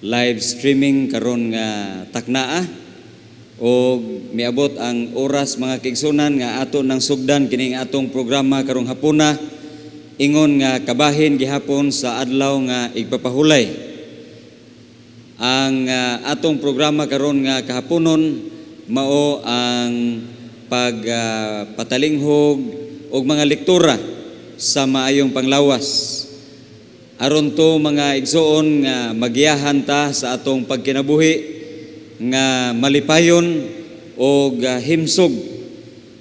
live streaming karon nga taknaa o miabot ang oras mga kaigsunan nga ato nang sugdan kining atong programa karong hapuna ingon nga kabahin gihapon sa adlaw nga igpapahulay. Ang atong programa karon nga kahaponon mao ang pagpatalinghog og mga lektura sa maayong panglawas. Aron to mga igsoon nga magiyahan ta sa atong pagkinabuhi nga malipayon o himsog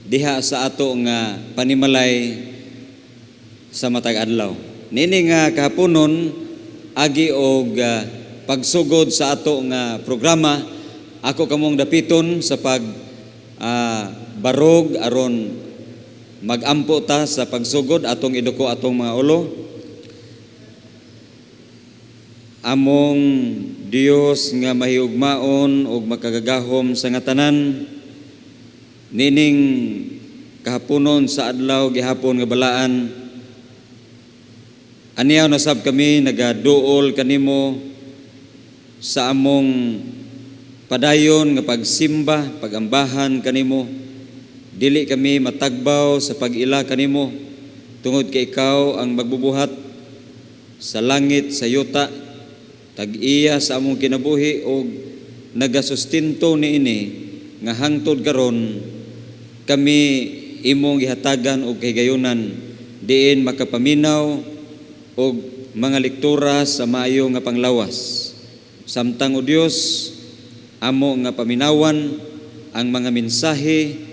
diha sa ato nga panimalay sa matag adlaw. Nini nga kahaponon agi og pagsugod sa ato nga programa, ako kamong dapiton sa barog aron magampo ta sa pagsugod atong iduko atong mga ulo. Among Dios nga mahiugmaon ug makagagahom sa nga tanan, nining kahaponon sa adlaw gihapon nga balaan, aniyaw na sab kami nagaduol kanimo sa among padayon nga pagsimba, pagambahan kanimo. Dili kami matagbaw sa pag-ila kanimo tungod kay ikaw ang magbubuhat sa langit, sa yuta, tag-iya sa among kinabuhi o nagasustinto niini nga hangtod karon kami imong gihatagan og kahigayunan diin makapaminaw og mga lektura sa maayo nga panglawas. Samtang o Dios amo nga paminawan ang mga mensahe,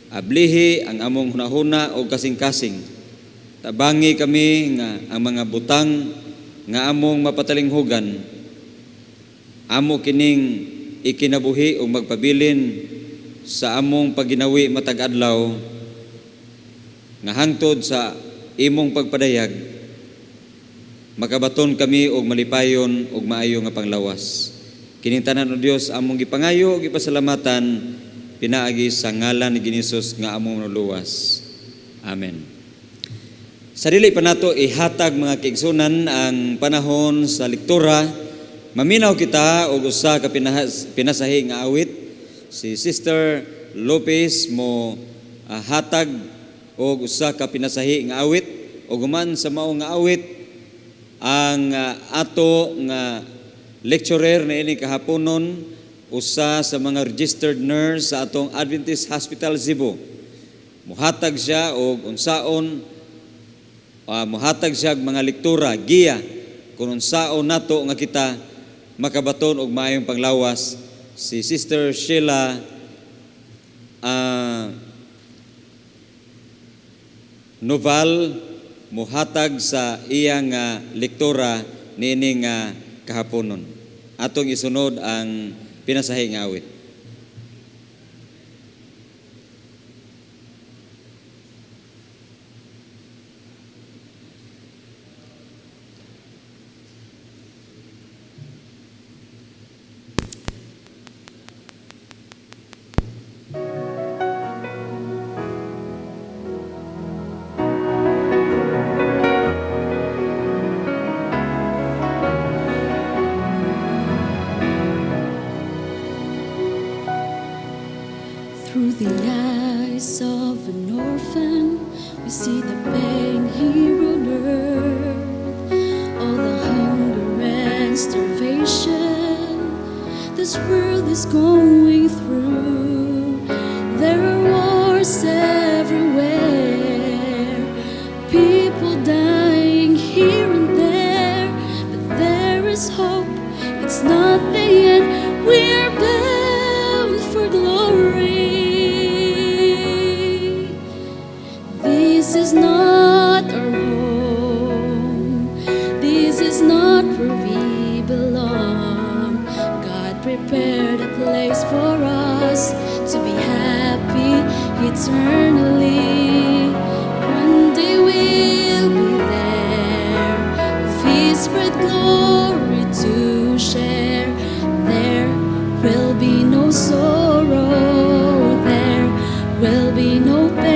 ablihi ang among hunahuna o kasing-kasing. Tabangi kami nga ang mga butang nga among mapatalinghugan, amo kining ikinabuhi o magpabilin sa among paginawi matag adlaw nga hangtod sa imong pagpadayag, makabaton kami og malipayon og maayo nga panglawas. Kining tanan o Dios among gipangayo ug gipasalamatan pinaagi sa ngalan ni Hesus nga among nuluwas. Amen. Sa dili pa nato ihatag mga kaigsunan ang panahon sa lektura, maminaw kita og usa ka pinasahi nga awit. Si Sister Lopez mo hatag og usa ka pinasahi nga awit ug human sa mao nga awit ang ato nga lecturer na ini kahaponon, usa sa mga registered nurse sa atong Adventist Hospital Cebu. Muhatag siya og unsaon muhatag siya mga lektura, giya kung unsaon nato nga kita makabaton og maayong panglawas. Si Sister Shiela Noval muhatag sa iyang lektura niini nga kahaponon. Atong isunod ang pinasahi nga awit. Through the eyes of an orphan, we see the pain here on earth, all the hunger and starvation this world is going through. There are wars everywhere, people dying here and there, but there is hope, it's not the end, we're bound for glory. This is not our home. This is not where we belong. God prepared a place for us to be happy eternally. One day we'll be there, of His great glory to share. There will be no sorrow. There will be no pain.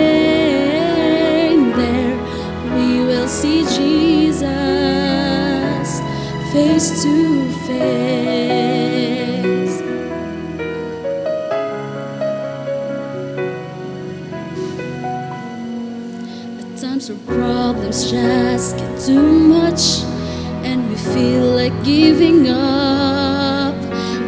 See Jesus face to face. problems just get too much, and we feel like giving up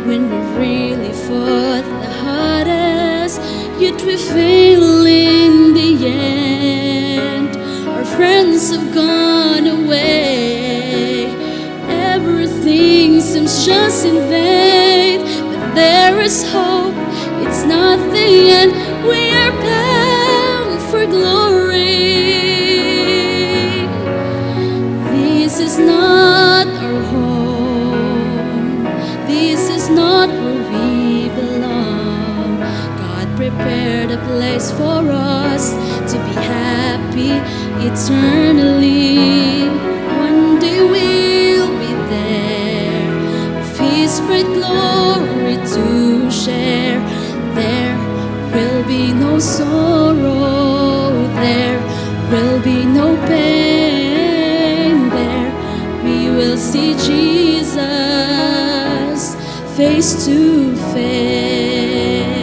when we really fought the hardest, yet we fail in the end. Our friends have gone away, everything seems just in vain, but there is hope, it's not the end, we are bound for glory. This is not our home, this is not where we belong. God prepared a place for us to be happy eternally. One day we'll be there, with His great glory to share. There will be no sorrow, there will be no pain. There we will see Jesus face to face.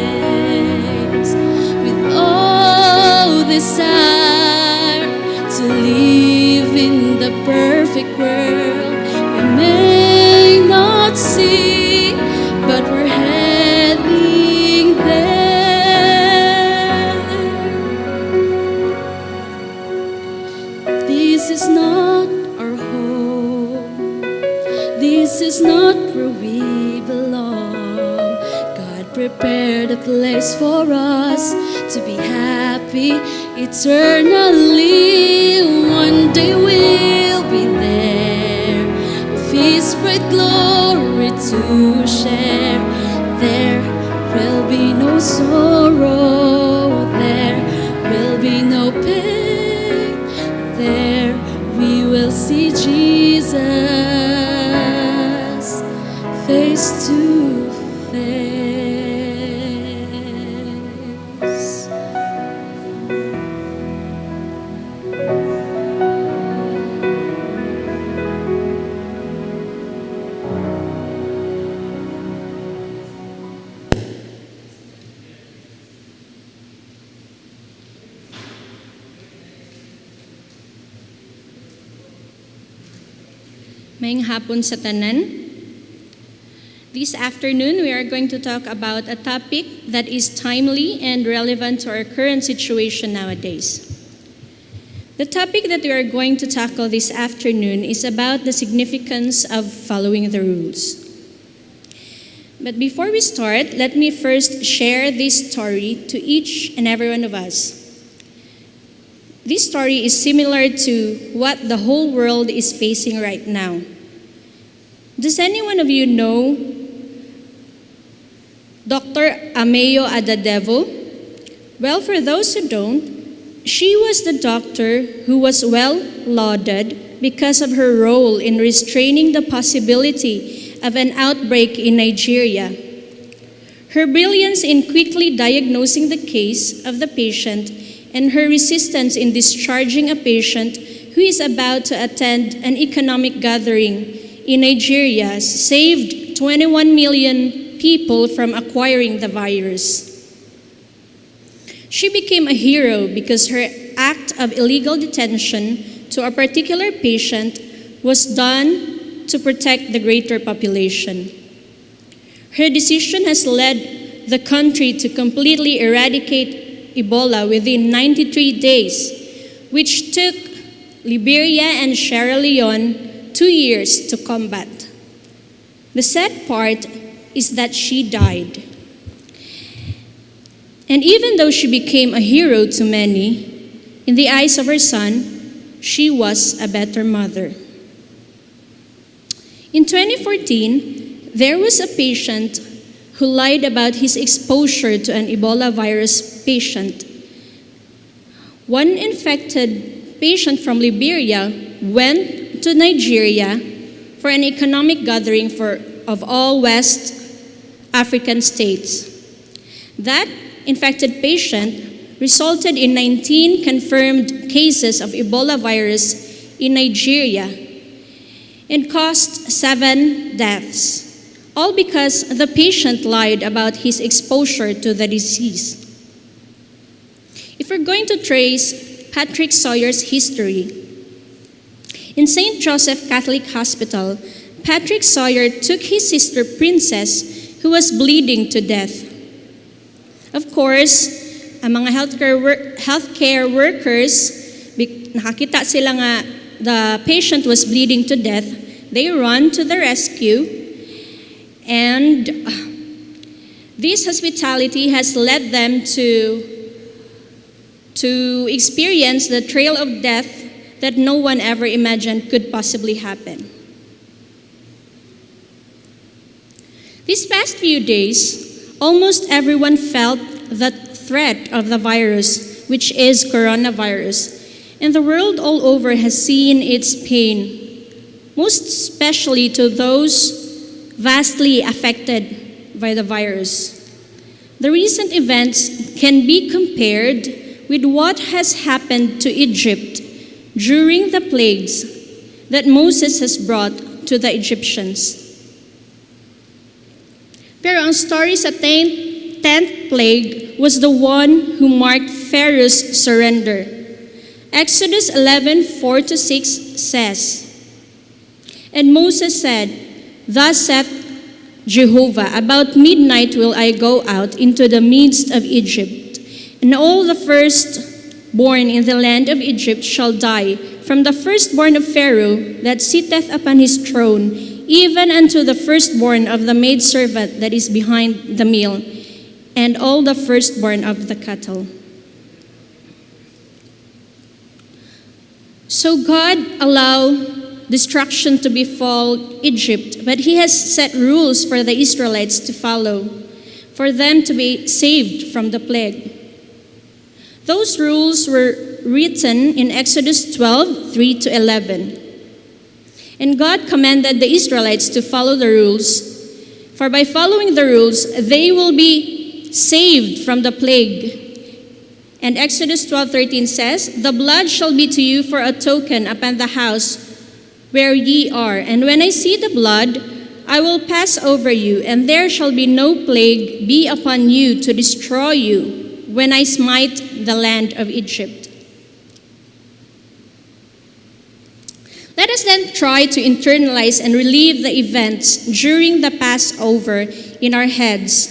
With all desire to live in the perfect world, we may not see, but we're heading there. This is not our home, this is not where we belong. God prepared a place for us to be happy eternally. One day we'll be there, with His great glory to share. There will be no sorrow, there will be no pain. There we will see Jesus face to face. Maayong hapon sa tanan. This afternoon, we are going to talk about a topic that is timely and relevant to our current situation nowadays. The topic that we are going to tackle this afternoon is about the significance of following the rules. But before we start, let me first share this story to each and every one of us. This story is similar to what the whole world is facing right now. Does any one of you know Dr. Ameo Adadevo? Well, for those who don't, she was the doctor who was well lauded because of her role in restraining the possibility of an outbreak in Nigeria. Her brilliance in quickly diagnosing the case of the patient and her resistance in discharging a patient who is about to attend an economic gathering in Nigeria saved 21 million people from acquiring the virus. She became a hero because her act of illegal detention to a particular patient was done to protect the greater population. Her decision has led the country to completely eradicate Ebola within 93 days, which took Liberia and Sierra Leone 2 years to combat. The sad part is that she died. And even though she became a hero to many, in the eyes of her son, she was a better mother. In 2014, there was a patient who lied about his exposure to an Ebola virus patient. One infected patient from Liberia went to Nigeria for an economic gathering of all West African states. That infected patient resulted in 19 confirmed cases of Ebola virus in Nigeria and caused 7 deaths, all because the patient lied about his exposure to the disease. If we're going to trace Patrick Sawyer's history, In St. Joseph Catholic Hospital, Patrick Sawyer took his sister Princess, who was bleeding to death. Of course, ang mga healthcare workers, nakakita sila nga the patient was bleeding to death, they run to the rescue, and this hospitality has led them to experience the trail of death that no one ever imagined could possibly happen. These past few days, almost everyone felt the threat of the virus, which is coronavirus, and the world all over has seen its pain, most especially to those vastly affected by the virus. The recent events can be compared with what has happened to Egypt during the plagues that Moses has brought to the Egyptians. Pero ang story sa 10th plague was the one who marked Pharaoh's surrender. Exodus 11:4-6 says, "And Moses said, Thus saith Jehovah, about midnight will I go out into the midst of Egypt, and all the firstborn in the land of Egypt shall die, from the firstborn of Pharaoh that sitteth upon his throne, even unto the firstborn of the maidservant that is behind the mill, and all the firstborn of the cattle." So God allowed destruction to befall Egypt, but He has set rules for the Israelites to follow, for them to be saved from the plague. Those rules were written in Exodus 12:3-11. And God commanded the Israelites to follow the rules, for by following the rules, they will be saved from the plague. And Exodus 12:13 says, "The blood shall be to you for a token upon the house where ye are. And when I see the blood, I will pass over you, and there shall be no plague be upon you to destroy you when I smite the land of Egypt." Let us then try to internalize and relive the events during the Passover in our heads.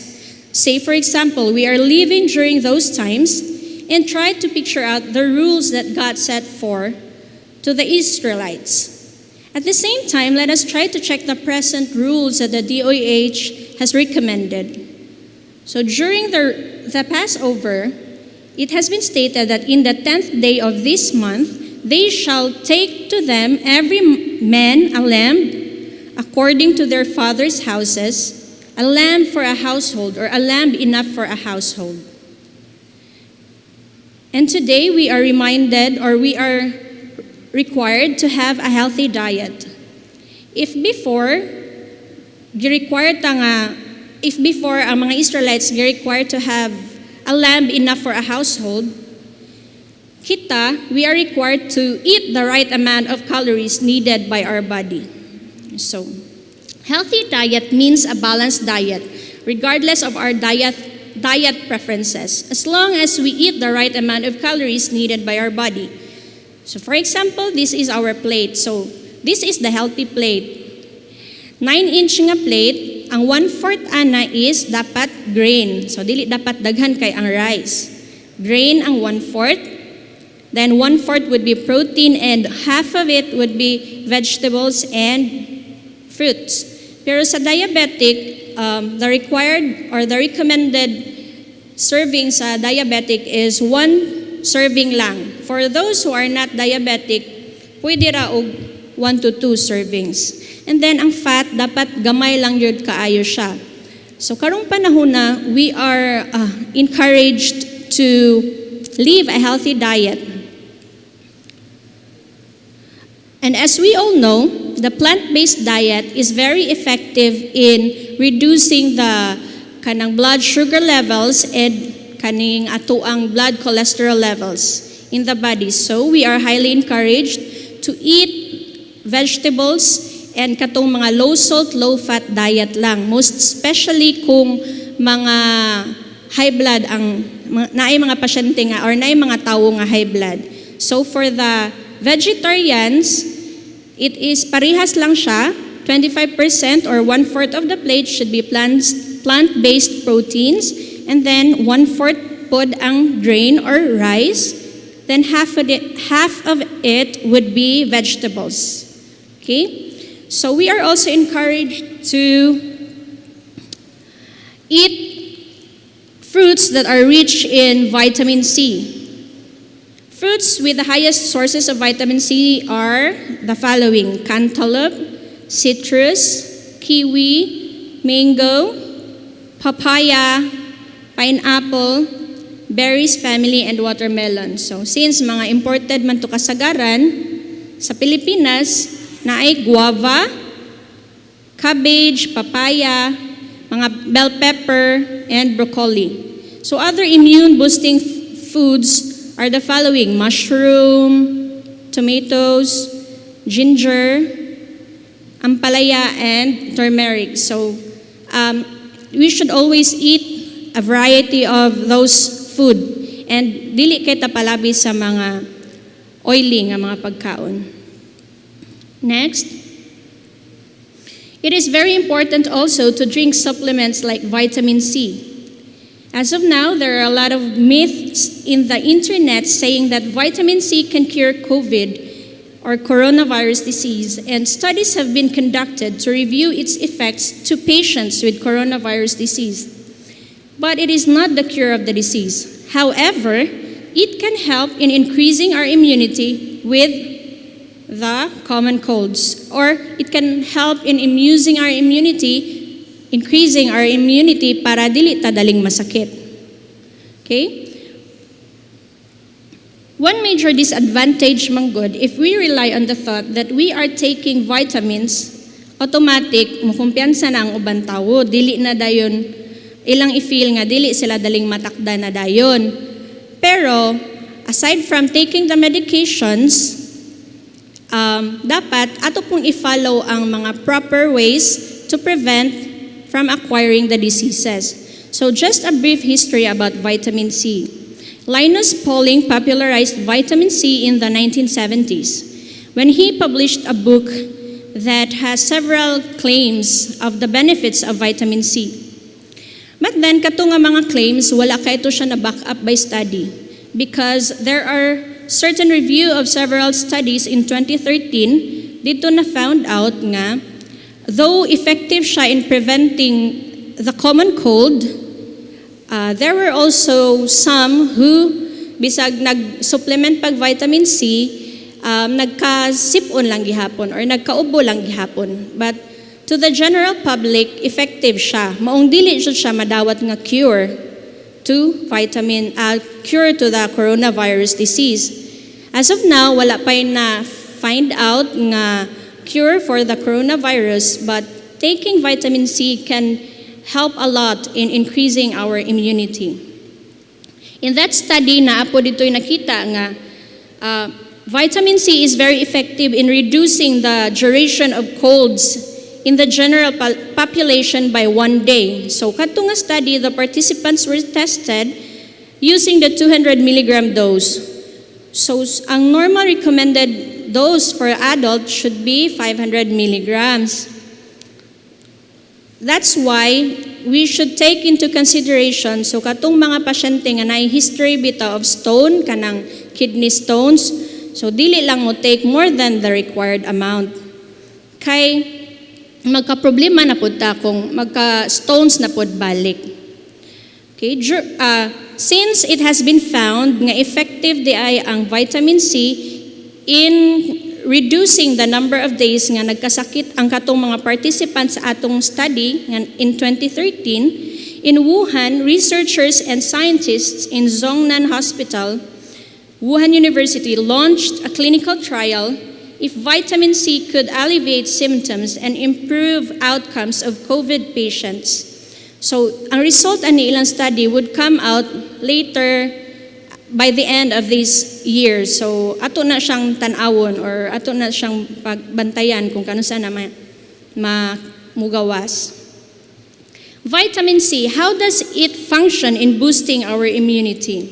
Say, for example, we are living during those times, and try to picture out the rules that God set for to the Israelites. At the same time, let us try to check the present rules that the DOH has recommended. So during the Passover, it has been stated that in the 10th day of this month, they shall take to them every man a lamb according to their father's houses, a lamb for a household, or a lamb enough for a household. And today we are reminded, or we are required to have a healthy diet. If before ang mga Israelites required to have a lamb enough for a household, we are required to eat the right amount of calories needed by our body. So, healthy diet means a balanced diet, regardless of our diet preferences, as long as we eat the right amount of calories needed by our body. So for example, this is our plate. So this is the healthy plate. 9-inch nga plate, ang 1/4 ana is dapat grain. So dili dapat daghan kay ang rice. Grain ang 1/4. Then 1/4 would be protein, and half of it would be vegetables and fruits. Pero sa diabetic, the required or the recommended serving sa diabetic is 1 serving lang. For those who are not diabetic, pwede ra og 1 to 2 servings. And then ang fat, dapat gamay lang yun kaayo siya. So karong panahon na, we are encouraged to live a healthy diet. And as we all know, the plant-based diet is very effective in reducing the kanang blood sugar levels and kaning atoang blood cholesterol levels in the body. So we are highly encouraged to eat vegetables and katong mga low salt, low fat diet lang. Most especially kung mga high blood ang naay mga pasyente nga or naay mga tawo nga high blood. So for the vegetarians, It is parehas lang siya, 25% or 1/4 of the plate should be plant-based proteins, and then 1/4 pod ang grain or rice, then half of it would be vegetables. Okay? So we are also encouraged to eat fruits that are rich in vitamin C. Fruits with the highest sources of vitamin C are the following: cantaloupe, citrus, kiwi, mango, papaya, pineapple, berries family, and watermelon. So since mga imported man to kasagaran sa Pilipinas, na ay guava, cabbage, papaya, mga bell pepper, and broccoli. So other immune-boosting foods are the following: mushroom, tomatoes, ginger, ampalaya, and turmeric. So we should always eat a variety of those food and dili kay tapalabi sa mga oily nga mga pagkaon. Next, it is very important also to drink supplements like vitamin C. As of now, there are a lot of myths in the internet saying that vitamin C can cure COVID or coronavirus disease, and studies have been conducted to review its effects to patients with coronavirus disease. But it is not the cure of the disease. However, it can help in increasing our immunity with the common colds, or it can help in increasing our immunity para dili ta daling masakit. Okay? One major disadvantage manggod if we rely on the thought that we are taking vitamins, automatic mukumpiyansa na ang ubang tawo, dili na dayon ilang i-feel nga dili sila daling matakda na dayon. Pero aside from taking the medications, dapat ato pong i-follow ang mga proper ways to prevent from acquiring the diseases. So just a brief history about vitamin C. Linus Pauling popularized vitamin C in the 1970s when he published a book that has several claims of the benefits of vitamin C. But then, kato nga mga claims, wala ka ito siya na back up by study because there are certain review of several studies in 2013 dito na found out nga though effective siya in preventing the common cold, there were also some who bisag nag-supplement pag vitamin C, nagka-sipon lang gihapon or nagkaubo lang gihapon. But to the general public, effective siya. Maong dili siya madawat nga cure to the coronavirus disease. As of now, wala pa na find out nga cure for the coronavirus, but taking vitamin C can help a lot in increasing our immunity. In that study, naapo dito'y nakita nga vitamin C is very effective in reducing the duration of colds in the general population by 1 day. So, katong nga study, the participants were tested using the 200 milligram dose. So, ang normal recommended dose for adults should be 500 milligrams. That's why we should take into consideration, so katong mga pasyente nga na history bita of stone, kanang kidney stones, so dili lang mo take more than the required amount. Kay magka-problema na pod ta kung magka-stones na pod balik. Okay, since it has been found nga effective di ay ang vitamin C in reducing the number of days nga nagkasakit ang katong mga participants sa atong study in 2013, in Wuhan, researchers and scientists in Zhongnan Hospital, Wuhan University launched a clinical trial if vitamin C could alleviate symptoms and improve outcomes of COVID patients. So, ang result ani ilang study would come out later by the end of this year. So, ato na siyang tanawon or ato na siyang pagbantayan kung kano sana mugawas. Vitamin C, how does it function in boosting our immunity?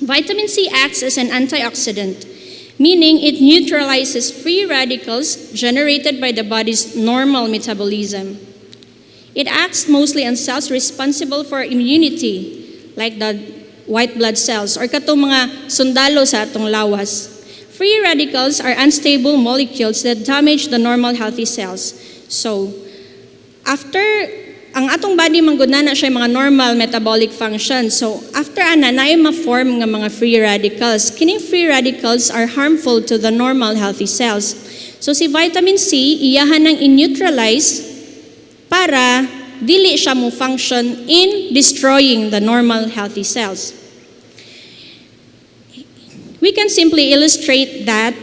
Vitamin C acts as an antioxidant, meaning it neutralizes free radicals generated by the body's normal metabolism. It acts mostly on cells responsible for immunity, like the white blood cells, or katong mga sundalo sa atong lawas. Free radicals are unstable molecules that damage the normal healthy cells. So, after ang atong body manggod na siya mga normal metabolic function. So, after naay ma-form nga mga free radicals. Kining free radicals are harmful to the normal healthy cells. So, si vitamin C, iyahan nang in-neutralize para dili siya mo function in destroying the normal healthy cells. We can simply illustrate that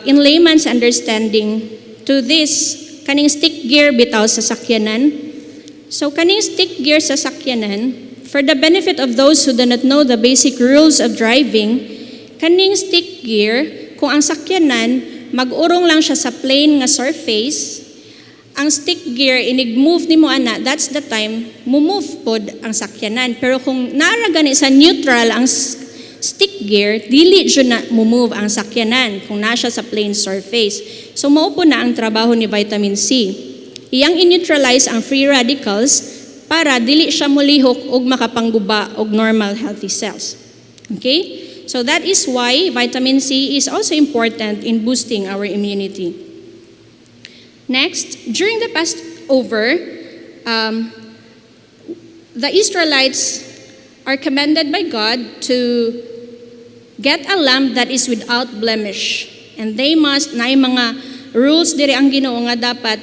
in layman's understanding to this kaning stick gear bitaw sa sakyanan. So kaning stick gear sa sakyanan, for the benefit of those who do not know the basic rules of driving, kaning stick gear, kung ang sakyanan, mag-urong lang siya sa plain nga surface, ang stick gear, inig-move ni mo ana, that's the time, move pod ang sakyanan. Pero kung naara gani sa neutral ang stick gear, dili dyan na move ang sakyanan kung nasa sa plain surface. So maupo na ang trabaho ni vitamin C. Iyang in-neutralize ang free radicals para dili siya mulihok og makapangguba og normal healthy cells. Okay? So that is why vitamin C is also important in boosting our immunity. Next, during the Passover, the Israelites are commanded by God to get a lamb that is without blemish. And they must, na mga rules diri ang Ginoo nga dapat,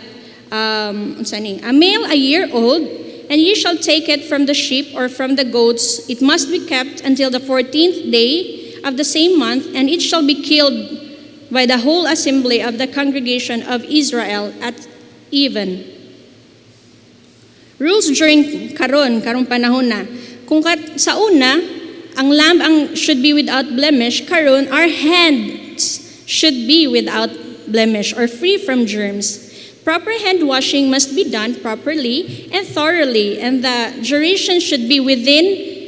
a male a year old, and ye shall take it from the sheep or from the goats. It must be kept until the 14th day of the same month, and it shall be killed by the whole assembly of the congregation of Israel at even. Rules during karong panahon na. Kung sa una, ang lamb should be without blemish, karon our hands should be without blemish or free from germs. Proper hand washing must be done properly and thoroughly, and the duration should be within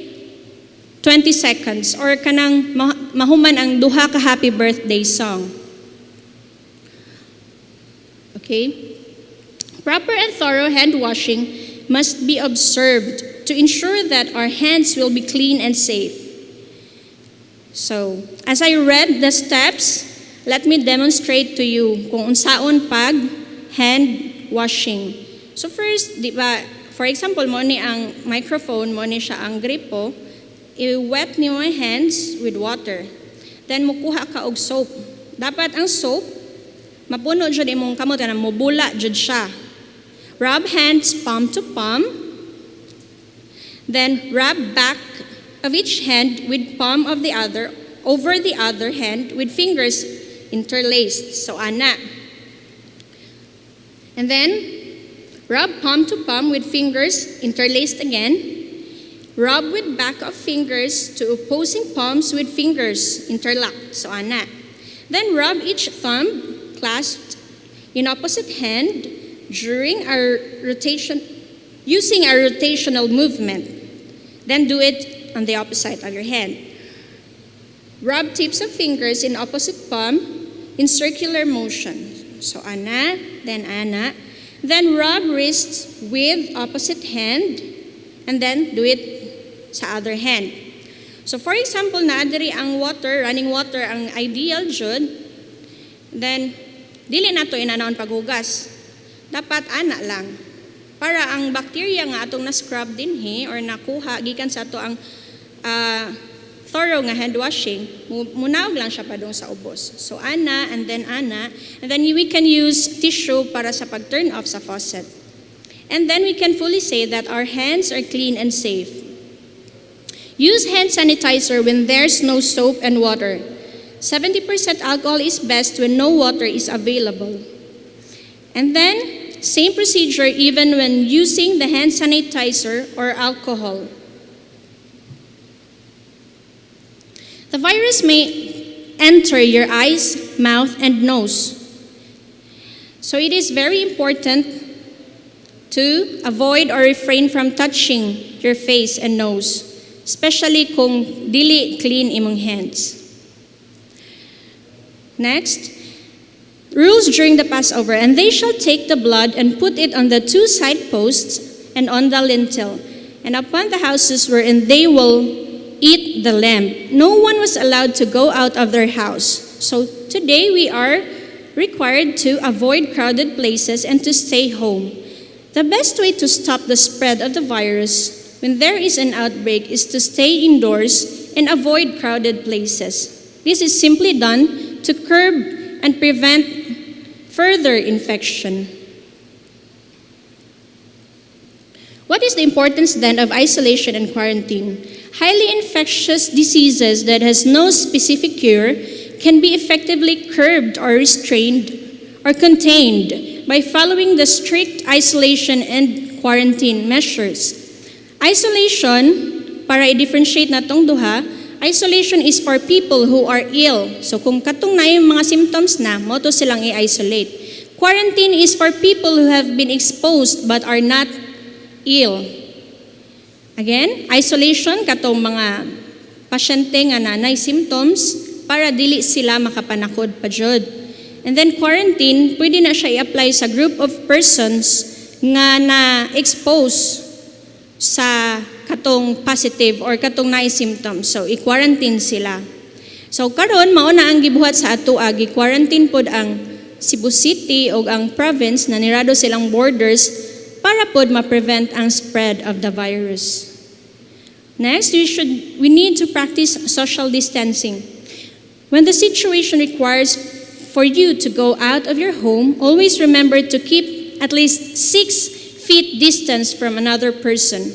20 seconds or kanang mahuman ang duha ka happy birthday song. Okay? Proper and thorough hand washing must be observed to ensure that our hands will be clean and safe. So, as I read the steps, let me demonstrate to you kung unsaon pag hand washing. So first, di ba, for example, mo ni ang microphone, mo ni siya ang gripo, i-wet niyo ang hands with water. Then, mukuha ka og soap. Dapat ang soap, mapuno dyan imong kamot, na mubula dyan siya. Rub hands palm to palm. Then, rub back of each hand with palm of the other, over the other hand with fingers interlaced. So, ana. And then, rub palm to palm with fingers interlaced again. Rub with back of fingers to opposing palms with fingers interlocked. So, ana. Then rub each thumb clasped in opposite hand during our rotation, using a rotational movement. Then do it on the opposite of your hand. Rub tips of fingers in opposite palm in circular motion. So, ana, then ana. Then rub wrists with opposite hand, and then do it sa other hand. So for example, naadiri ang water, running water ang ideal jud, then dili nato inanaon paghugas. Dapat ana lang. Para ang bacteria nga atong na-scrub dinhi or nakuha gikan sa ato ang thorough nga hand washing, munaog lang siya padung sa ubos. So ana and then we can use tissue para sa pag-turn off sa faucet. And then we can fully say that our hands are clean and safe. Use hand sanitizer when there's no soap and water. 70% alcohol is best when no water is available. And then, same procedure even when using the hand sanitizer or alcohol. The virus may enter your eyes, mouth, and nose. So it is very important to avoid or refrain from touching your face and nose, especially kung dili clean imong hands. Next, rules during the Passover. And they shall take the blood and put it on the 2 side posts and on the lintel, and upon the houses wherein they will eat the lamb. No one was allowed to go out of their house. So today we are required to avoid crowded places and to stay home. The best way to stop the spread of the virus when there is an outbreak is to stay indoors and avoid crowded places. This is simply done to curb and prevent further infection. What is the importance then of isolation and quarantine? Highly infectious diseases that has no specific cure can be effectively curbed or restrained or contained by following the strict isolation and quarantine measures. Isolation, para i-differentiate natong duha, isolation is for people who are ill. So kung katong na yung mga symptoms na, mo to silang i-isolate. Quarantine is for people who have been exposed but are not ill. Again, isolation katong mga pasyente nga nanay symptoms para dili sila makapanakod pa jud. And then quarantine, pwede na siya i-apply sa group of persons nga na-expose sa katong positive or katong naay symptoms. So, i-quarantine sila. So, karon mao na ang gibuhat sa ato gi-quarantine pod ang Cebu City o ang province na nirado silang borders para pod ma-prevent ang spread of the virus. Next, we need to practice social distancing. When the situation requires for you to go out of your home, always remember to keep at least 6 feet distance from another person.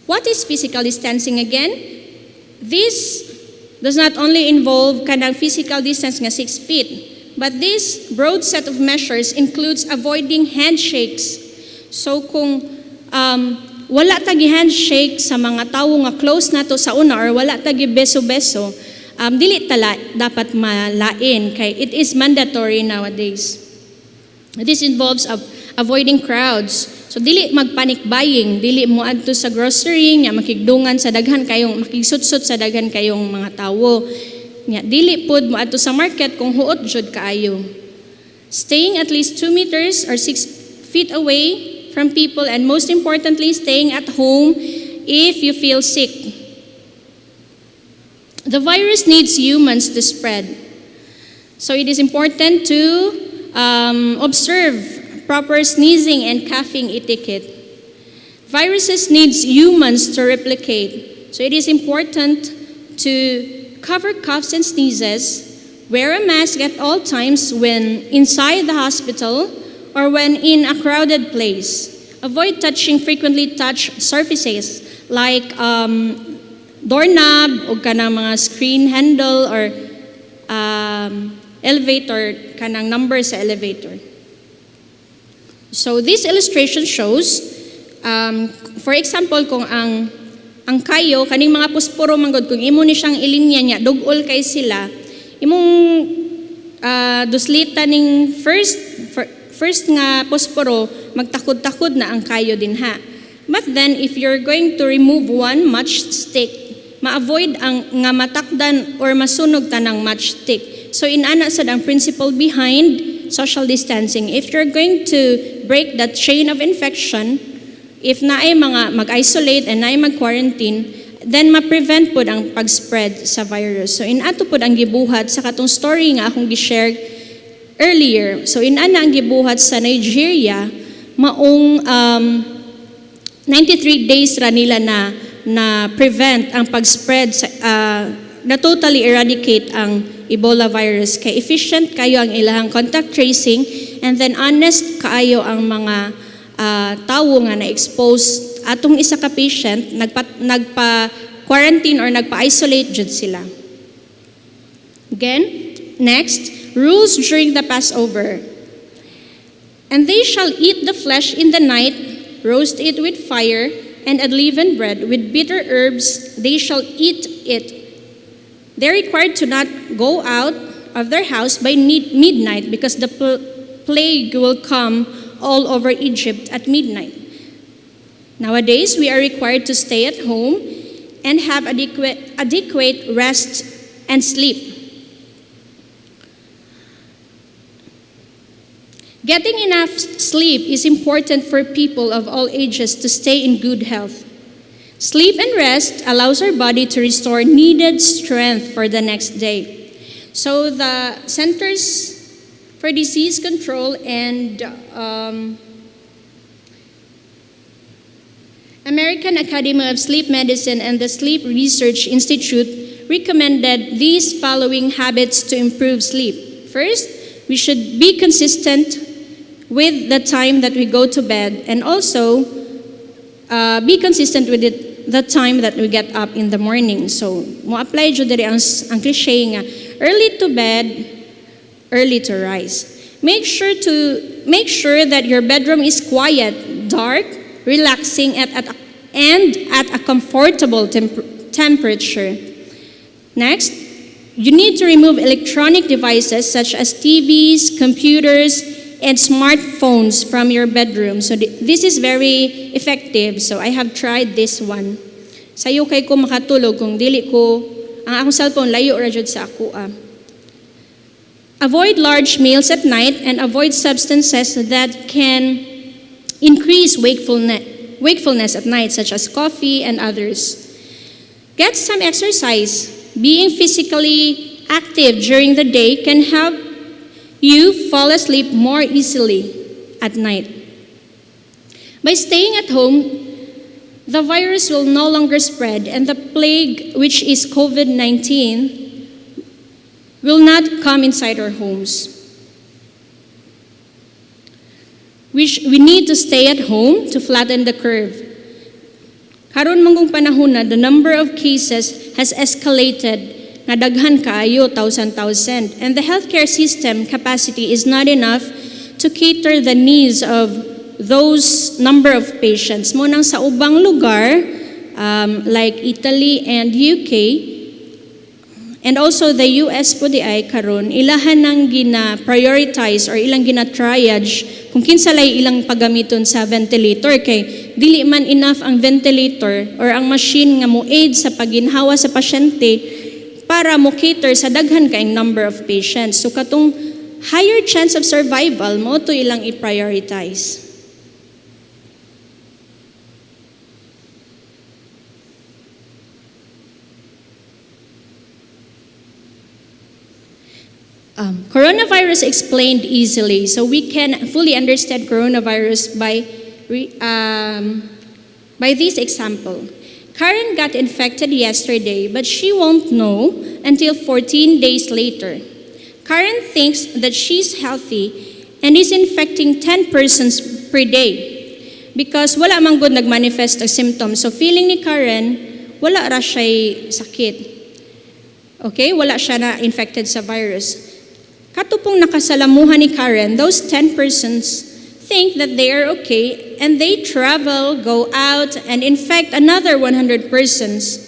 What is physical distancing again? This does not only involve kanang physical distance nga 6 feet, but this broad set of measures includes avoiding handshakes. So kung wala tagi handshake sa mga tawo nga close nato sa una or wala tagi beso-beso, dili tala dapat malain kay it is mandatory nowadays. This involves avoiding crowds. So dili magpanic buying, dili mo adto sa grocery nya makigdungan sa daghan kayong makigsutsot sa daghan kayong mga tawo. Nya dili pod mo adto sa market kung huot jud kaayo. Staying at least 2 meters or 6 feet away from people, and most importantly, staying at home if you feel sick. The virus needs humans to spread. So it is important to observe proper sneezing and coughing etiquette. Viruses needs humans to replicate. So it is important to cover coughs and sneezes, wear a mask at all times when inside the hospital or when in a crowded place. Avoid touching frequently touched surfaces like doorknob o kanang mga screen handle or elevator, kanang number sa elevator. So this illustration shows, for example, kung ang kayo, kaning mga pusporo manggod, kung imo ni siyang ilinya niya, dugol kay sila, imong duslita ning first nga pusporo, magtakod-takod na ang kayo din ha. But then, if you're going to remove one matchstick, ma-avoid ang nga matakdan or masunog tanang matchstick. So, inana sad ang principle behind social distancing. If you're going to break that chain of infection, if naay mga mag-isolate and naay mag-quarantine, then ma-prevent po ang pag-spread sa virus. So, inato po ang gibuhat sa katong story nga akong gi-share earlier. So, inana ang gibuhat sa Nigeria, maong 93 days ra nila na prevent ang pag-spread na totally eradicate ang Ebola virus. Kay efficient kayo ang ilahang contact tracing, and then honest kaayo ang mga tawo nga na-expose atong isa ka patient, nagpa-quarantine or nagpa-isolate jud sila. Again, next, rules during the Passover. And they shall eat the flesh in the night, roast it with fire, and unleavened bread. With bitter herbs they shall eat it. They're required to not go out of their house by midnight, because the plague will come all over Egypt at midnight. Nowadays, we are required to stay at home and have adequate rest and sleep. Getting enough sleep is important for people of all ages to stay in good health. Sleep and rest allows our body to restore needed strength for the next day. So the Centers for Disease Control and American Academy of Sleep Medicine and the Sleep Research Institute recommended these following habits to improve sleep. First, we should be consistent with the time that we go to bed, and also be consistent with the time that we get up in the morning. So, mo-apply dyan diri ang cliche nga, early to bed, early to rise. Make sure that your bedroom is quiet, dark, relaxing, and at a comfortable temperature. Next, you need to remove electronic devices such as TVs, computers, and smartphones from your bedroom. So this is very effective. So I have tried this one. Sayo kay ko makatulog kung dili ko ang akong cellphone layo ra jud sa ako. Avoid large meals at night and avoid substances that can increase wakefulness at night, such as coffee and others. Get some exercise. Being physically active during the day can help you fall asleep more easily at night. By staying at home, the virus will no longer spread, and the plague, which is COVID-19, will not come inside our homes. We need to stay at home to flatten the curve. Karon mangong panahon na, the number of cases has escalated nga daghan kaayo, 1,000, and the healthcare system capacity is not enough to cater the needs of those number of patients. Mo nang sa ubang lugar, like Italy and UK, and also the US po di ay karon, ilahan nang gina-prioritize or ilang gina-triage kung kinsa lay ilang paggamiton sa ventilator, kay dili man enough ang ventilator or ang machine nga mo aid sa pagginhawa sa pasyente para mo cater sa daghan kaayong number of patients. So katong higher chance of survival mo to ilang i-prioritize. Coronavirus explained easily. So we can fully understand coronavirus by this example. Karen got infected yesterday, but she won't know until 14 days later. Karen thinks that she's healthy and is infecting 10 persons per day because wala man gud nagmanifest ang symptoms. So feeling ni Karen, wala ra siya sakit. Okay, wala siya na infected sa virus. Katupong nakasalamuhan ni Karen, those 10 persons think that they are okay and they travel, go out, and infect another 100 persons.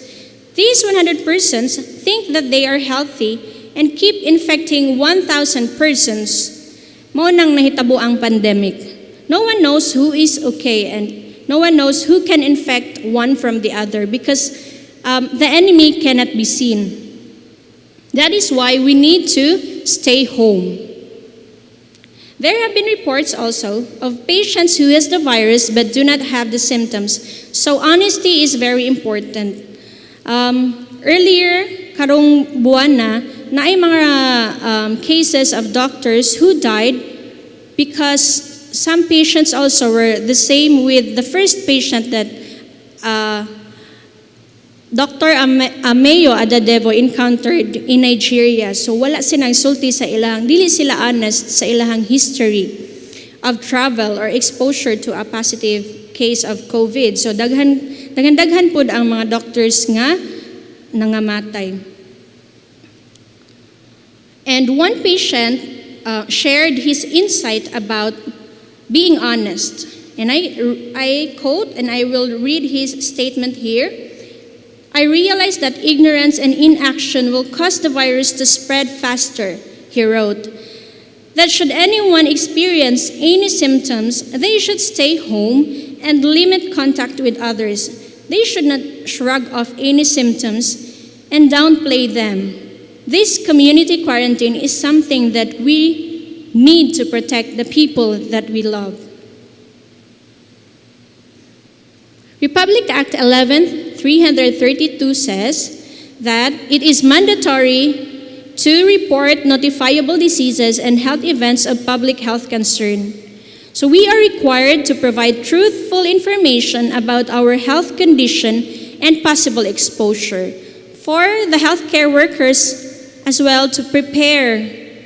These 100 persons think that they are healthy and keep infecting 1,000 persons. Mao nang nahitabo ang pandemic. No one knows who is okay and no one knows who can infect one from the other because the enemy cannot be seen. That is why we need to stay home. There have been reports also of patients who has the virus but do not have the symptoms. So honesty is very important. Earlier, karong buwan na ay mga cases of doctors who died because some patients also were the same with the first patient that Dr. Ameo Adadevo encountered in Nigeria. So wala silang sulti sa ilang, dili sila honest sa ilang history of travel or exposure to a positive case of COVID. So daghan pud ang mga doctors nga nangamatay. And one patient shared his insight about being honest. And I quote, and I will read his statement here. I realized that ignorance and inaction will cause the virus to spread faster, he wrote. That should anyone experience any symptoms, they should stay home and limit contact with others. They should not shrug off any symptoms and downplay them. This community quarantine is something that we need to protect the people that we love. Republic Act 11-332 says that it is mandatory to report notifiable diseases and health events of public health concern. So we are required to provide truthful information about our health condition and possible exposure for the healthcare workers as well to prepare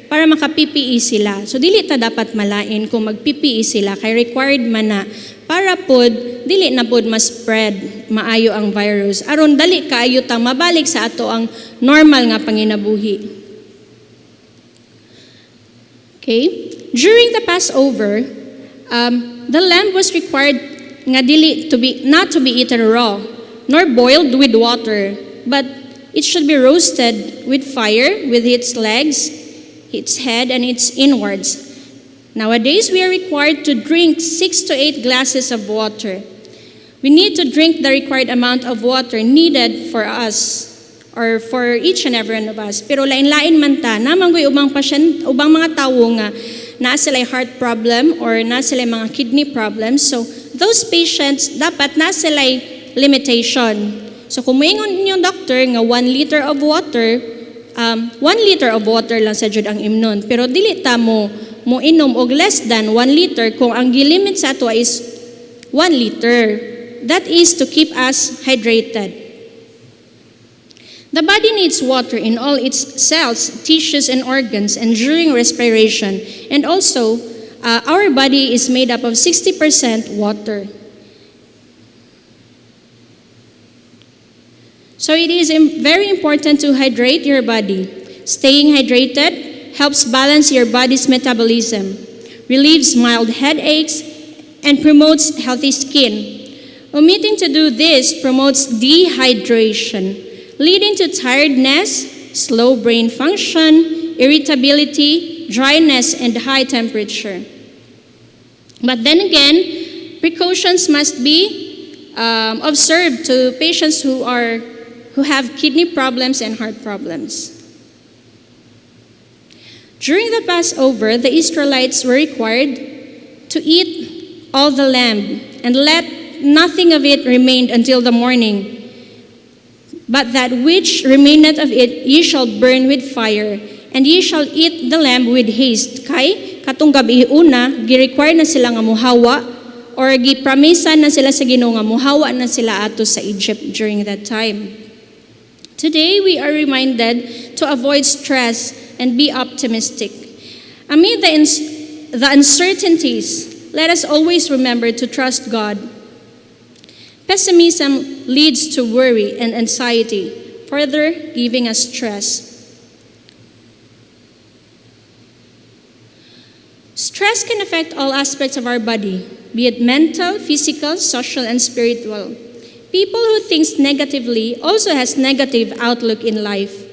para maka-PPE sila. So dili ta dapat malain kung mag-PPE sila kay required man na para pod dili na pod ma-spread maayo ang virus aron dali kaayo ta mabalik sa ato ang normal nga panginabuhi. Okay? During the Passover, the lamb was required nga not to be eaten raw, nor boiled with water, but it should be roasted with fire, with its legs, its head, and its inwards. Nowadays, we are required to drink 6 to 8 glasses of water. We need to drink the required amount of water needed for us, or for each and every one of us. Pero lain-lain man ta, naman ko'y ubang mga tawo nga na sila heart problem or na sila mga kidney problems. So, those patients, dapat na sila limitation. So, kung moingon ninyong doctor nga 1 liter of water, 1 liter of water lang sa jud ang imnon. Pero dili ta mo inom og less than 1 liter kung ang gilimit sa ato is 1 liter. That is to keep us hydrated. The body needs water in all its cells, tissues, and organs, and during respiration. And also, our body is made up of 60% water. So it is very important to hydrate your body. Staying hydrated helps balance your body's metabolism, relieves mild headaches, and promotes healthy skin. Omitting to do this promotes dehydration, leading to tiredness, slow brain function, irritability, dryness, and high temperature. But then again, precautions must be observed to patients who have kidney problems and heart problems. During the Passover, the Israelites were required to eat all the lamb and let nothing of it remain until the morning. But that which remaineth of it ye shall burn with fire, and ye shall eat the lamb with haste. Kay katong gabi una, gi-require na sila nga muhawa or gi-promisa na sila sa Ginoo nga muhawa na sila ato sa Egypt during that time. Today, we are reminded to avoid stress and be optimistic. Amid the uncertainties, let us always remember to trust God. Pessimism leads to worry and anxiety, further giving us stress. Stress can affect all aspects of our body, be it mental, physical, social, and spiritual. People who think negatively also has negative outlook in life.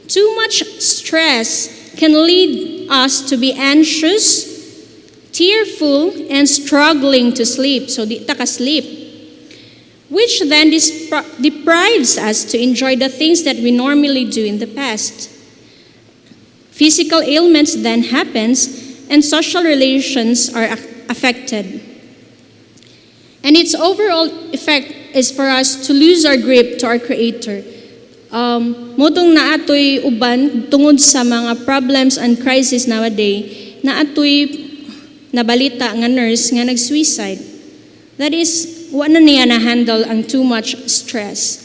Too much stress can lead us to be anxious, tearful, and struggling to sleep. So di ta ka sleep. Which then deprives us to enjoy the things that we normally do in the past. Physical ailments then happens, and social relations are affected. And its overall effect is for us to lose our grip to our Creator. Motong naatoy uban tungod sa mga problems and crisis nowadays, naatoy nabalita nga nurse nga nag-suicide. That is, wala niya na-handle ang too much stress.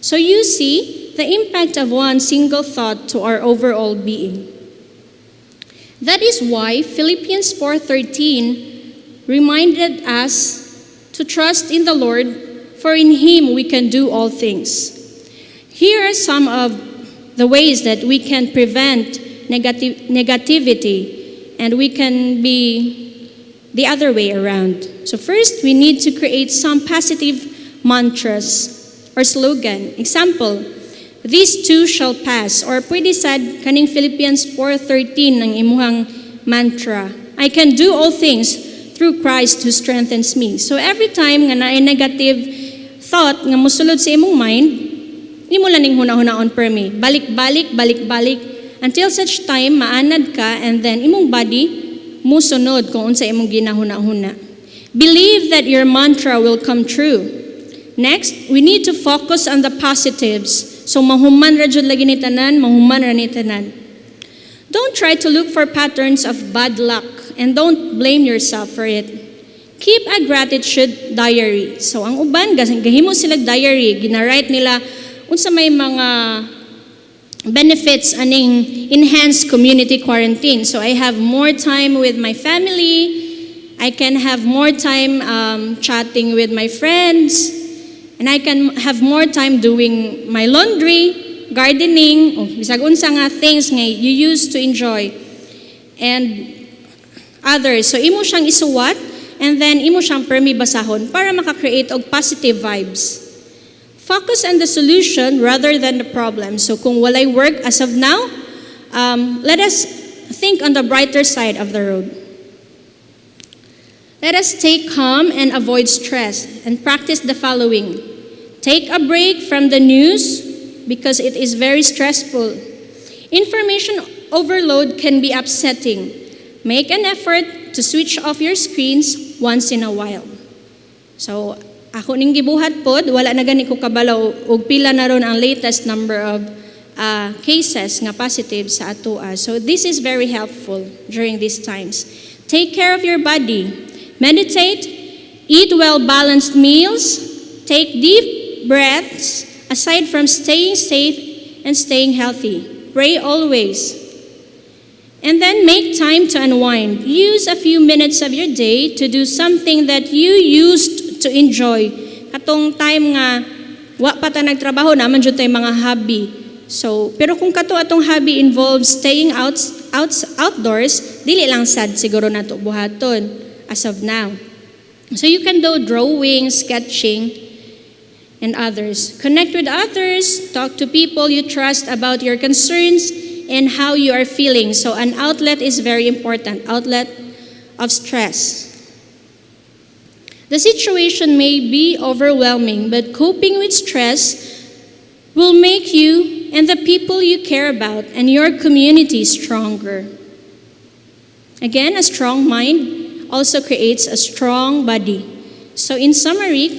So you see the impact of one single thought to our overall being. That is why Philippians 4:13 reminded us to trust in the Lord, for in Him we can do all things. Here are some of the ways that we can prevent negativity, and we can be the other way around. So first, we need to create some positive mantras or slogan. Example, these too shall pass. Or pwede sad kaning Philippians 4:13 ng imuhang mantra. I can do all things through Christ who strengthens me. So every time nga naay negative thought nga mosulod sa imong mind, imo lang ning hunahuna-on permi. Balik-balik until such time maanad ka, and then imong body musunod kung unsa imong ginahuna-huna. Believe that your mantra will come true. Next, we need to focus on the positives. So mahuman ra jud lagi ni tanan, mahuman ra ni tanan. Don't try to look for patterns of bad luck and don't blame yourself for it. Keep a gratitude diary. So ang uban gahimo sila diary, gina-write nila unsa may mga benefits aning enhanced community quarantine. So I have more time with my family. I can have more time chatting with my friends. And I can have more time doing my laundry, gardening, o bisag unsa nga things nga you used to enjoy. And others. So imo siyang isuwat and then imo siyang permibasahon para maka-create og positive vibes. Focus on the solution rather than the problem. So kung walay work as of now, let us think on the brighter side of the road. Let us stay calm and avoid stress and practice the following. Take a break from the news because it is very stressful. Information overload can be upsetting. Make an effort to switch off your screens once in a while. So, ako ning gibuhat pod, wala na gani ko kabalaw og pila na ron ang latest number of cases nga positive sa atoa. So, this is very helpful during these times. Take care of your body. Meditate, eat well-balanced meals, take deep breaths aside from staying safe and staying healthy. Pray always. And then make time to unwind. Use a few minutes of your day to do something that you used to enjoy. Katong time nga, wa pa ta nagtrabaho, naman dyan tayo mga hobby. So, pero kung kato atong hobby involves staying outdoors, dili lang sad siguro nato buhaton as of now. So you can do drawing, sketching, and others. Connect with others, talk to people you trust about your concerns and how you are feeling. So an outlet is very important, outlet of stress. The situation may be overwhelming, but coping with stress will make you and the people you care about and your community stronger. Again, a strong mind also creates a strong body. So in summary,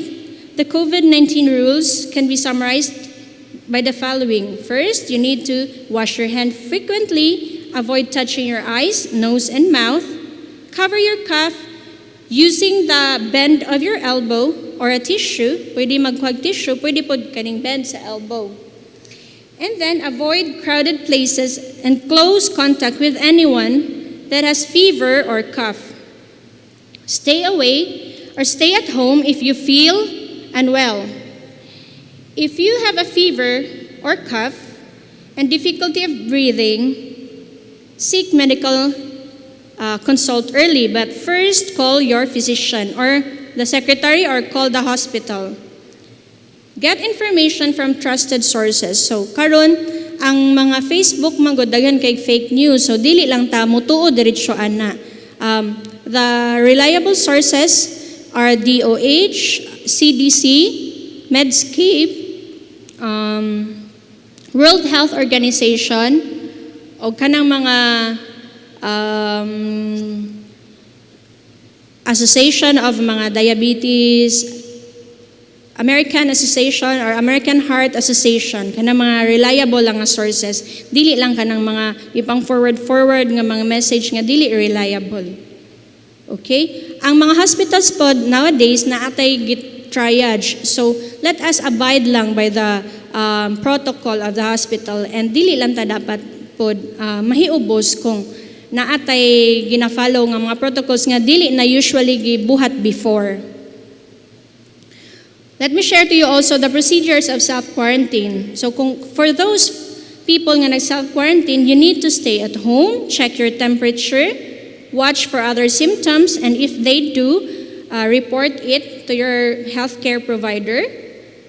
the COVID-19 rules can be summarized by the following. First, you need to wash your hand frequently, avoid touching your eyes, nose, and mouth, cover your cough using the bend of your elbow or a tissue. Pwede magkuhag tissue, pwede pod kaning bend sa elbow. And then avoid crowded places and close contact with anyone that has fever or cough. Stay away or stay at home if you feel unwell. If you have a fever or cough and difficulty of breathing, seek medical consult early, but first call your physician or the secretary or call the hospital. Get information from trusted sources. So karon ang mga Facebook daghan kay fake news. So dili lang ta mutuo diretso ana. The reliable sources are DOH, CDC, Medscape, World Health Organization, o kanang mga Association of mga Diabetes, American Association or American Heart Association, kanang mga reliable lang nga sources. Dili lang kanang mga ipang forward nga mga message nga dili reliable. Okay? Ang mga hospitals pod nowadays naatay triage. So let us abide lang by the protocol of the hospital and dili lang ta dapat pod mahiubos kung naatay gina-follow nga mga protocols nga dili na usually gibuhat before. Let me share to you also the procedures of self-quarantine. So for those people nga nag-self-quarantine, you need to stay at home, check your temperature, watch for other symptoms, and if they do, report it to your healthcare provider.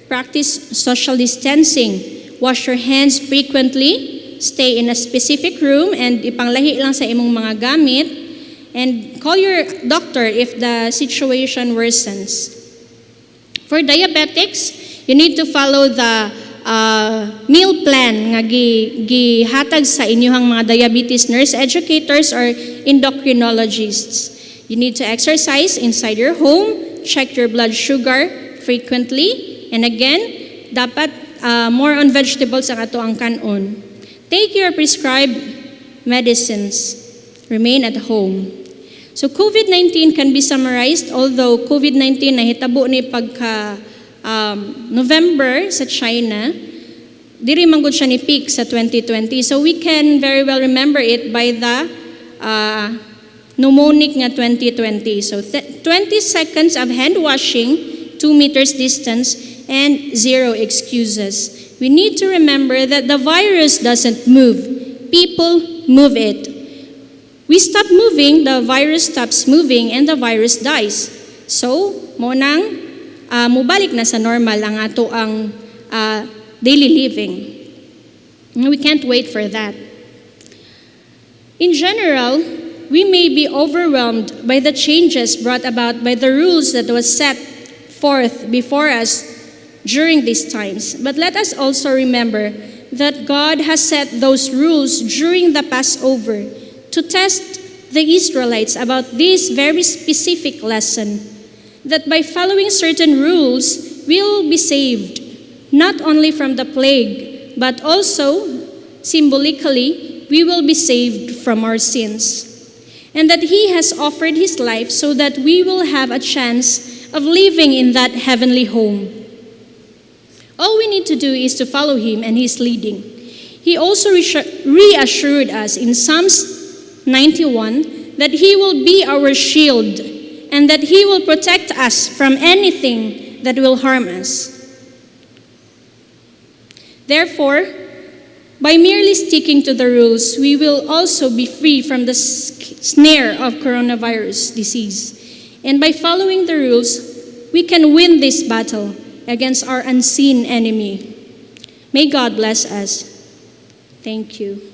Practice social distancing. Wash your hands frequently. Stay in a specific room and ipanglahi lang sa imong mga gamit. And call your doctor if the situation worsens. For diabetics, you need to follow the meal plan nga gihatag sa inyong mga diabetes nurse educators or endocrinologists. You need to exercise inside your home, check your blood sugar frequently, and again, dapat more on vegetables ang ato ang kanon. Take your prescribed medicines. Remain at home. So COVID-19 can be summarized, although COVID-19 nahitabo ni pagka November sa China, diri man gud siya ni peak sa 2020. So we can very well remember it by the mnemonic nga 2020. So 20 seconds of hand washing, 2 meters distance, and 0 excuses. We need to remember that the virus doesn't move. People move it. We stop moving, the virus stops moving, and the virus dies. So, mo nang mubalik na sa normal ang ato ang daily living. We can't wait for that. In general, we may be overwhelmed by the changes brought about by the rules that was set forth before us during these times. But let us also remember that God has set those rules during the Passover to test the Israelites about this very specific lesson, that by following certain rules, we'll be saved, not only from the plague, but also, symbolically, we will be saved from our sins. And that He has offered His life so that we will have a chance of living in that heavenly home. All we need to do is to follow Him and His leading. He also reassured us in Psalms 91 that He will be our shield and that He will protect us from anything that will harm us. Therefore, by merely sticking to the rules, we will also be free from the snare of coronavirus disease. And by following the rules, we can win this battle against our unseen enemy. May God bless us. Thank you.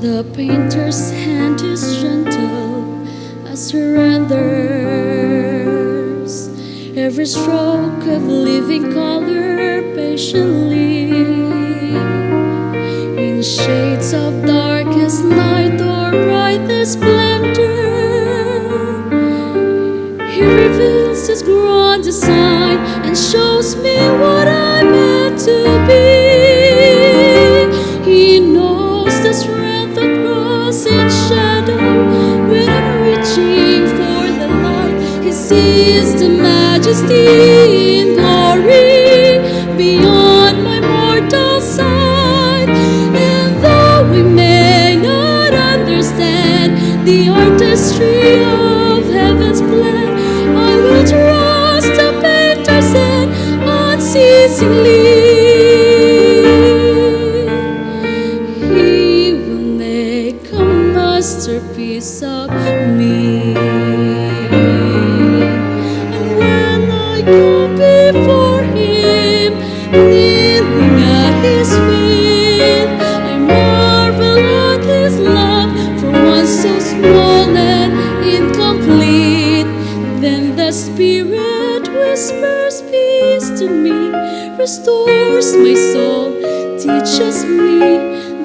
The painter's hand patiently in shades of darkest night or brightest splendor. He reveals His grand design and shows me what I'm meant to be. He knows the strength that grows in shadow when I'm reaching for the light. He sees the majesty in glory beyond my mortal sight. And though we may not understand the artistry of heaven's plan, I will trust the painter's hand unceasingly. He will make a masterpiece of me. And when I go before Him, kneeling at His feet, I marvel at His love for one so small and incomplete. Then the Spirit whispers peace to me, restores my soul, teaches me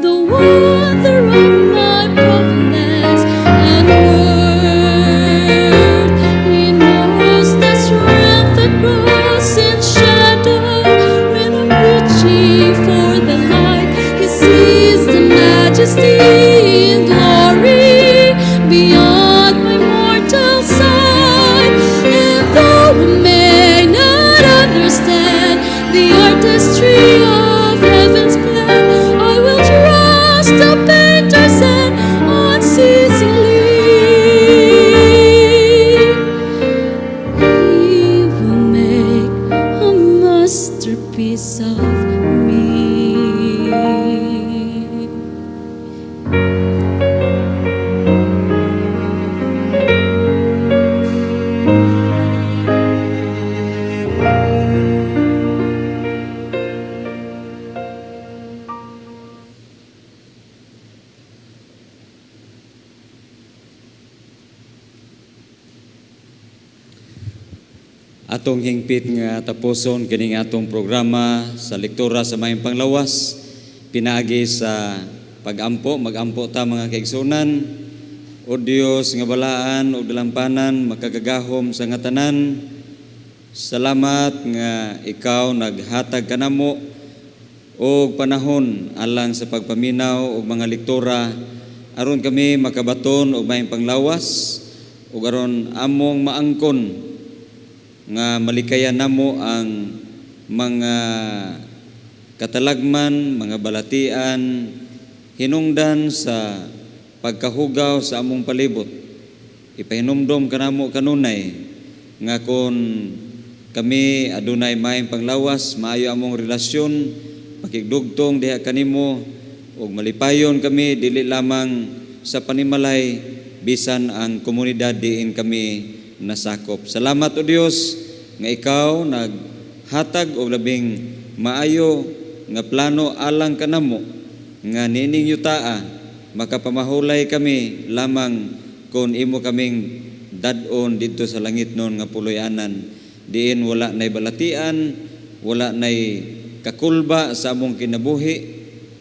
the wonder of my brokenness and worth. He knows the strength that grows in shadow when I'm reaching for the light. He sees the majesty in glory beyond my mortal sight. And though we may not understand the artistry of heaven's plan, I will trust the painter's hand unceasingly. He will make a masterpiece of me. Atong hingpit nga tapuson kining atong programa sa lektura sa mayong panglawas pinaagi sa magampo ta mga kaigsunan. O Dios nga balaan ug dalampanan makagagahom sa nga tanan. Salamat nga ikaw naghatag kanamo og panahon alang sa pagpaminaw og mga lektura aron kami makabaton og mayong panglawas ug aron among maangkon nga malikayan namo ang mga katalagman, mga balatian, hinungdan sa pagkahugaw sa among palibot. Ipahinumdom kanamo kanunay nga kon kami adunay maayong panglawas, maayo among relasyon, pakigdugtong diha kanimo ug malipayon kami dili lamang sa panimalay bisan ang komunidad diin kami nasakop. Salamat o Dios nga ikaw naghatag og labing maayo nga plano alang kanamo nga nining yutaa makapamahulay kami lamang kung imo kaming dad-on dito sa langit nun nga puloy-anan diin wala nay balatian, wala nay kakulba sa among kinabuhi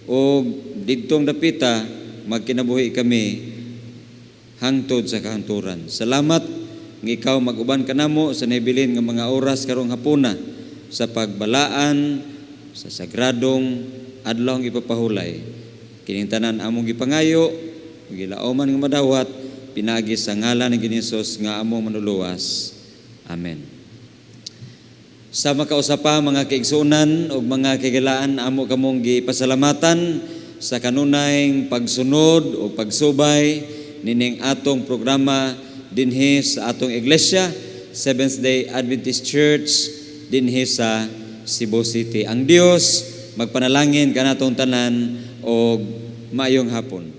o didtong dapita magkinabuhi kami hangtod sa kahanturan. Salamat nga ikaw mag-uban kanamo sa nabilin nga mga oras karong hapuna sa pagbalaan sa sagradong adlaw nga ipapahulay. Kining tanan among gipangayo, gilaoman nga madawat, pinagi sa ngalan ni Hesus nga among manuluwas. Amen. Sa makausapa mga kaigsunan ug mga kagilaan amo kamong gipasalamatan sa kanunayng pagsunod o pagsubay nining atong programa dinhi sa atong iglesia, Seventh-day Adventist Church dinhi sa Cebu City. Ang Dios magpanalangin kanatong tanan og maayong hapon.